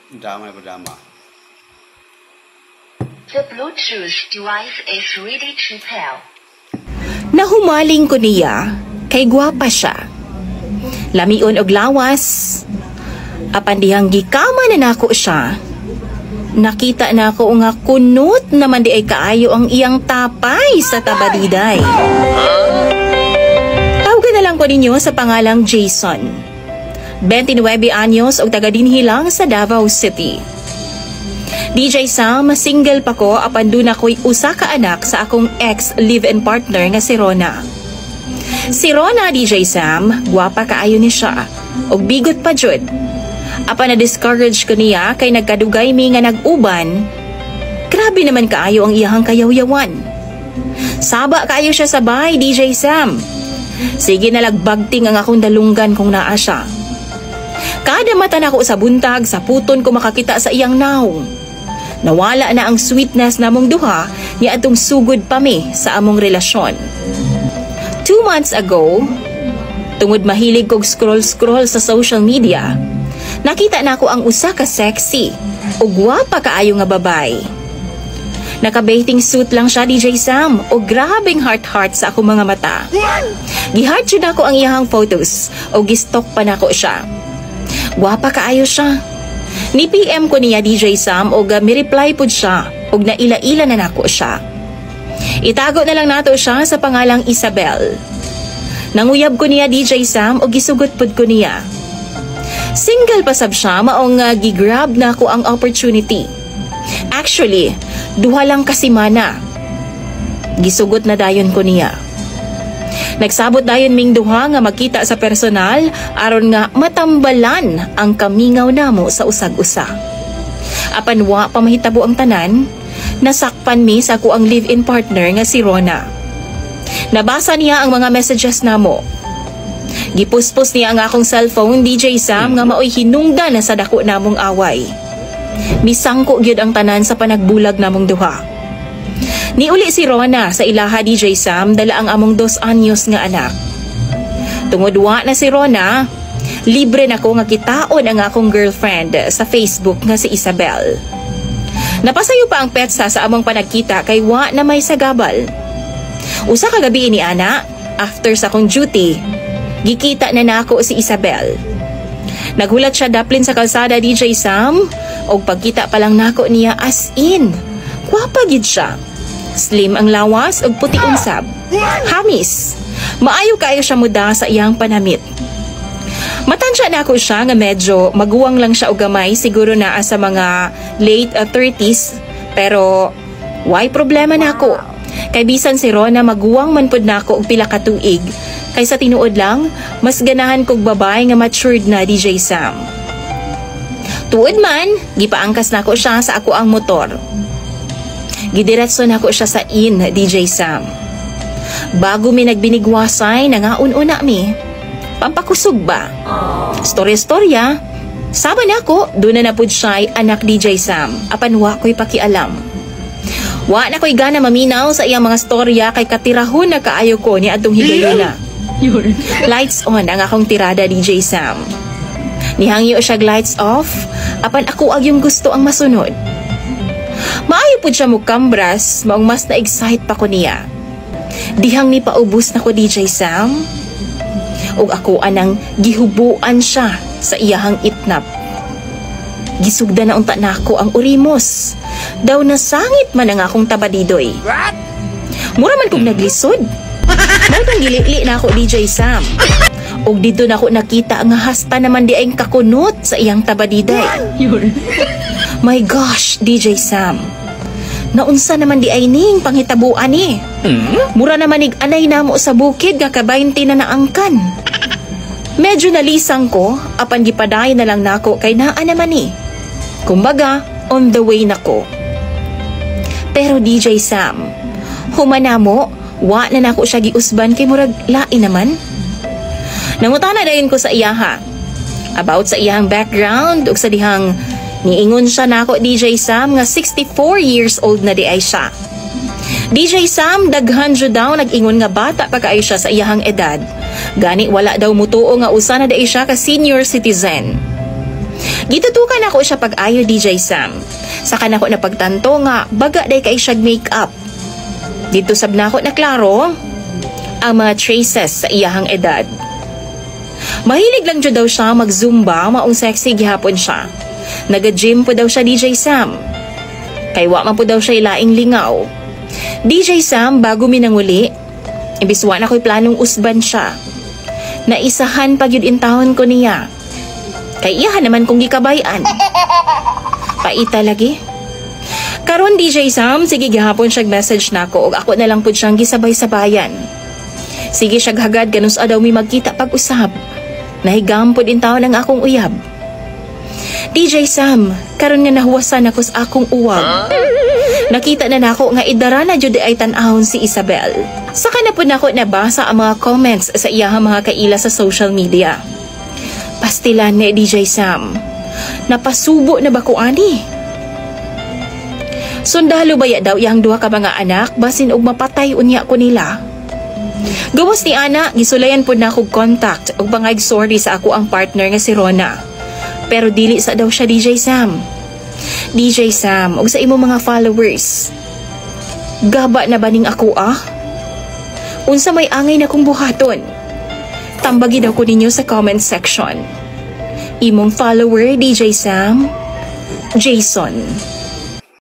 Drama na drama. The Bluetooth device is ready to pair. Nahumaling ko niya, kay gwapa siya. Lamion og lawas. Apan dihang gikama na nako siya. Nakita na ako nga kunot naman di ay kaayo ang iyang tapay sa tabadiday. Tawagan na lang ko ninyo sa pangalang Jason. 29 anyos og taga dinhi lang sa Davao City. DJ Sam, single pa ko apan doon ako'y usa ka anak sa akong ex-live-in partner nga si Rona. Si Rona, DJ Sam, gwapa kaayo ni siya og bigot pa jud. Apan na-discourage ko niya kay nagkadugay mi nga nag-uban. Grabe naman kaayo ang iyahang kayawyawan. Saba kaayo siya sa bahay, DJ Sam. Sige na lagbagting ang akong dalunggan kung naa siya. Kada mata na ko sa buntag, sa puton ko makakita sa iyang naong. Nawala na ang sweetness namong duha niya atong sugod pa mi sa among relasyon. 2 months ago, tungod mahilig kog scroll-scroll sa social media, nakita na ako ang usa ka sexy o gwapa kaayo nga babay. Naka-bathing suit lang siya, DJ Sam, o grabing heart-heart sa akong mga mata. Gi-heart yun ako ang iyahang photos o gistok pa nako siya. Gwapa kaayo siya. Ni PM ko niya, DJ Sam, o mi-reply po siya o naila-ila na nako siya. Itago na lang nato siya sa pangalang Isabel. Nanguyab ko niya, DJ Sam, o gisugot pod ko niya. Single pa sab siya, maong gigrab na ako ang opportunity. Actually, duha lang kasimana. Gisugot na dayon ko niya. Nagsabot dayon ming duha nga magkita sa personal aron nga matambalan ang kamingaw namo sa usag-usa. Apan wa pa mahitabo ang tanan, nasakpan mi sa ako ang live-in partner nga si Rona. Nabasa niya ang mga messages namo. Gipuspos niya ang akong cellphone, DJ Sam, nga maoy hinungdan na sa dako namong away. Misangko gyud ang tanan sa panagbulag namong duha. Niuli si Rona sa ilaha, DJ Sam, dala ang among 2 anyos nga anak. Tungod wa na si Rona, libre na ko nga kitaon ang akong girlfriend sa Facebook nga si Isabel. Napasayo pa ang petsa sa among panagkita kay wa na may sagabal. Usa ka gabi ni ana, after sa akong duty, gikita na nako si Isabel. Naghulat siya daplin sa kalsada, DJ Sam, og pagkita pa lang nako niya as in, gwapa gid siya. Slim ang lawas ug puti unsab. Hamis. Maayo kayo siya muda sa iyang panamit. Matansya na ako siya nga medyo maguwang lang siya og gamay, siguro na sa mga late 30s, pero why problema na ako? Kay bisan si Rona maguwang man pud nako og pila ka tuig, kaysa tinuod lang mas ganahan kog babae nga matured na, DJ Sam. Tuod man, gipaangkas nako siya sa ako ang motor. Gidiretso na ako siya sa inn, DJ Sam. Bago mi nagbinigwasay, nangaun-una mi. Pampakusog ba? Storya-storya. Saba na ako, doon na napud siya'y anak, DJ Sam. Apan wa ko'y pakialam. Wa na ko'y gana maminaw sa iyang mga storya kay katirahon na kaayo ko ni atong higayuna. Lights on ang akong tirada, DJ Sam. Nihangyo siya lights off, apan ako ag yung gusto ang masunod. Maayo po siya mukambras, maong mas na-excite pa ko niya. Dihang ni paubos na ko, DJ Sam. Og ako anang gihubuan siya sa iyahang itnap. Gisugda na unta na ako ang urimos. Daw nasangit man ang akong tabadidoy. Mura man kong naglisod. Nagtang gilili na ako, DJ Sam. Og dito na ako nakita ang hasta naman di ay kakunot sa iyang tabadiday. My gosh, DJ Sam. Naunsa naman di ay ning panghitabuan ni. Mura naman ig anay namo sa bukid nga ka-20 na naangkan. Medyo nalisang ko, apan gipaday na lang nako kay naa naman ni. Kumbaga, on the way nako. Pero DJ Sam, humana mo, wa na nako siya giusban kay murag lain naman. Nangutana dayon ko sa iyaha about sa iyang background ug sa dihang niingon siya nako, DJ Sam, nga 64 years old na di ay siya. DJ Sam, daghan jud daw nag-ingon nga bata pa kaayo siya sa iyahang edad. Gani wala daw mutuo nga usa na di siya ka senior citizen. Gitutukan ako siya pag-ayo DJ Sam. Saka na ako napagtanto nga baga day kay siyag make-up. Dito sab na ako naklaro ang mga traces sa iyahang edad. Mahilig lang jud daw siya mag-zumba, maong sexy gihapon siya. Naga-gym po daw siya DJ Sam. Kay wa man po daw siya ilaing lingaw. DJ Sam bago minanguli, imbis wa na ko'y planong usban siya. Naisahan pag yun intahon ko niya. Kay iyahan naman kong gikabayan. Paita lagi. Karon DJ Sam, sige gihapon siyag message nako ug ako na lang pud siyang gisabay-sabayan. Sige siyag hagad ganus daw mi magkita pag-usab. Nahigam pud intahon ang akong uyab. DJ Sam, karon nga nahuwasan ako sa akong uwag. Nakita na nako nga idara na jud ay tan-ahon si Isabel. Saka na pud nako nabasa ang mga comments sa iyahang mga kaila sa social media. Pastilan ni DJ Sam. Napasubo na ba ko ani? Sundalo baya daw iyang duha ka mga anak basin og mapatay unya ko nila. Gawas ni ana, gisulayan pud na akong contact og bangag sorry sa ako ang partner nga si Rona. Pero dili sa daw siya DJ Sam. DJ Sam, og sa imo mga followers. Gaba na baning ako Unsa may angay na kong buhaton? Tambagi daw ko ninyo sa comment section. Imong follower DJ Sam, Jason.